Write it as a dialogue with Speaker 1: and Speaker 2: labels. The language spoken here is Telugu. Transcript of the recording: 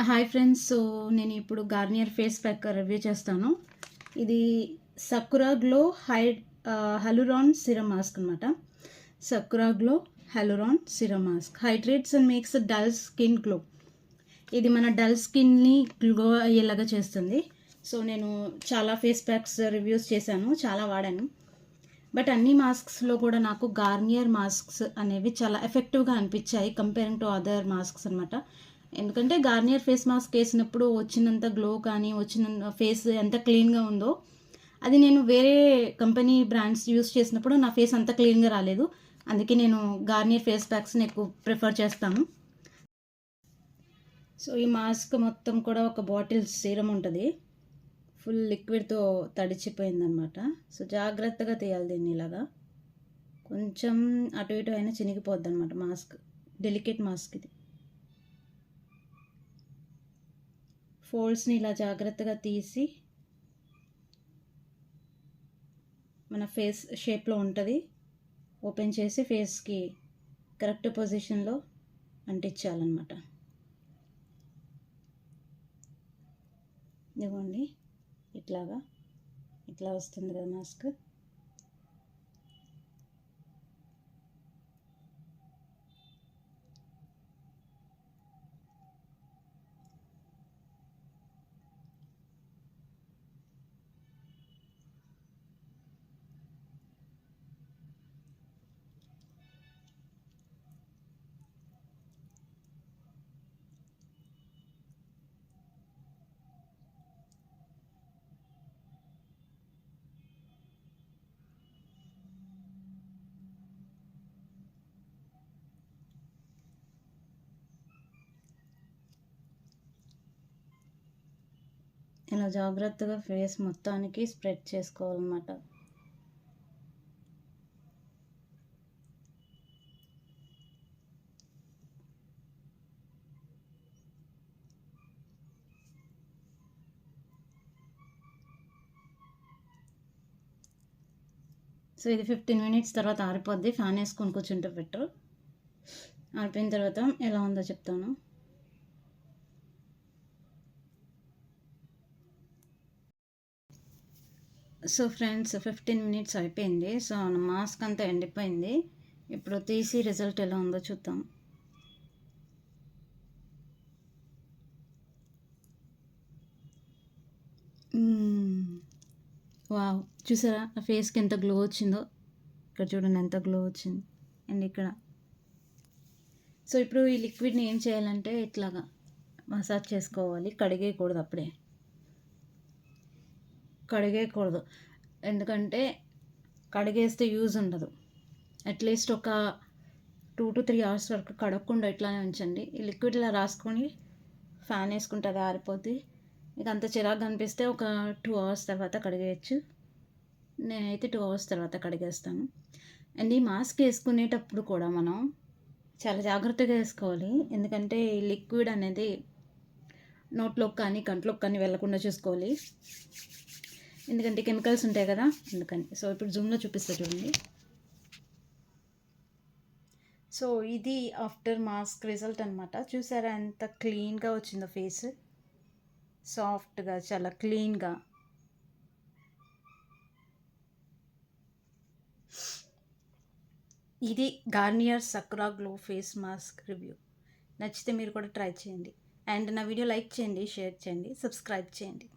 Speaker 1: Hi friends. సో నేను ఇప్పుడు గార్నియర్ ఫేస్ ప్యాక్ రివ్యూ చేస్తాను. ఇది Sakura glow hyaluron serum mask అనమాట. Sakura glow hyaluron serum mask hydrates and makes dull skin glow. ఇది మన డల్ స్కిన్ని గ్లో అయ్యేలాగా చేస్తుంది. సో నేను చాలా ఫేస్ ప్యాక్స్ రివ్యూస్ చేశాను, చాలా వాడాను. బట్ అన్ని మాస్క్స్లో కూడా నాకు గార్నియర్ మాస్క్స్ అనేవి చాలా ఎఫెక్టివ్గా అనిపించాయి కంపేరింగ్ టు అదర్ మాస్క్స్ అనమాట. ఎందుకంటే గార్నియర్ ఫేస్ మాస్క్ వేసినప్పుడు వచ్చినంత గ్లో కానీ వచ్చిన ఫేస్ ఎంత క్లీన్గా ఉందో, అది నేను వేరే కంపెనీ బ్రాండ్స్ యూస్ చేసినప్పుడు నా ఫేస్ అంత క్లీన్గా రాలేదు. అందుకే నేను గార్నియర్ ఫేస్ ప్యాక్స్ని ఎక్కువ ప్రిఫర్ చేస్తాను. సో ఈ మాస్క్ మొత్తం కూడా ఒక బాటిల్ సీరం ఉంటుంది, ఫుల్ లిక్విడ్తో తడిచిపోయిందనమాట. సో జాగ్రత్తగా తీయాలి దీన్ని. ఇలాగా కొంచెం అటు ఇటు అయినా చినిగిపోద్ది అనమాట మాస్క్. డెలికేట్ మాస్క్ ఇది. ఫోల్డ్స్ని ఇలా జాగ్రత్తగా తీసి మన ఫేస్ షేప్లో ఉంటుంది, ఓపెన్ చేసి ఫేస్కి కరెక్ట్ పొజిషన్లో అంటించాలన్నమాట. ఇదిగోండి, ఇట్లా వస్తుంది కదా మాస్క్. ఇలా జాగ్రత్తగా ఫేస్ మొత్తానికి స్ప్రెడ్ చేసుకోవాలన్నమాట. సో ఇది 15 మినిట్స్ తర్వాత ఆరిపోద్ది. ఫ్యాన్ వేసుకొని కూర్చుంటే బెటర్. ఆరిపోయిన తర్వాత ఎలా ఉందో చెప్తాను. సో ఫ్రెండ్స్, 15 మినిట్స్ అయిపోయింది. సో మాస్క్ అంతా ఎండిపోయింది. ఇప్పుడు తీసి రిజల్ట్ ఎలా ఉందో చూద్దాం. వావ్, చూసారా ఆ ఫేస్కి ఎంత గ్లో వచ్చిందో. ఇక్కడ చూడండి ఎంత గ్లో వచ్చింది. అండ్ ఇక్కడ. సో ఇప్పుడు ఈ లిక్విడ్ని ఏం చేయాలంటే ఇట్లాగా మసాజ్ చేసుకోవాలి. కడిగేయకూడదు, ఎందుకంటే కడిగేస్తే యూజ్ ఉండదు. అట్లీస్ట్ ఒక 2 to 3 hours వరకు కడగకుండా ఇట్లానే ఉంచండి. ఈ లిక్విడ్ ఇలా రాసుకొని ఫ్యాన్ వేసుకుంటే అది ఆరిపోద్ది. మీకు అంత చిరాకు అనిపిస్తే ఒక 2 hours తర్వాత కడిగేయచ్చు. నేనైతే 2 hours తర్వాత కడిగేస్తాను. అండ్ ఈ మాస్క్ వేసుకునేటప్పుడు కూడా మనం చాలా జాగ్రత్తగా వేసుకోవాలి, ఎందుకంటే ఈ లిక్విడ్ అనేది నోట్లోకి కానీ కంట్లోకి కానీ వెళ్ళకుండా చూసుకోవాలి, ఎందుకంటే కెమికల్స్ ఉంటాయి కదా, అందుకని. సో ఇప్పుడు జూమ్లో చూపిస్తా చూడండి. సో ఇది ఆఫ్టర్ మాస్క్ రిజల్ట్ అనమాట. చూసారా ఎంత క్లీన్గా వచ్చిందో ఫేస్, సాఫ్ట్గా, చాలా క్లీన్గా. ఇది Garnier Sakura glow face mask review. నచ్చితే మీరు కూడా ట్రై చేయండి. అండ్ నా వీడియో లైక్ చేయండి, షేర్ చేయండి, సబ్స్క్రైబ్ చేయండి.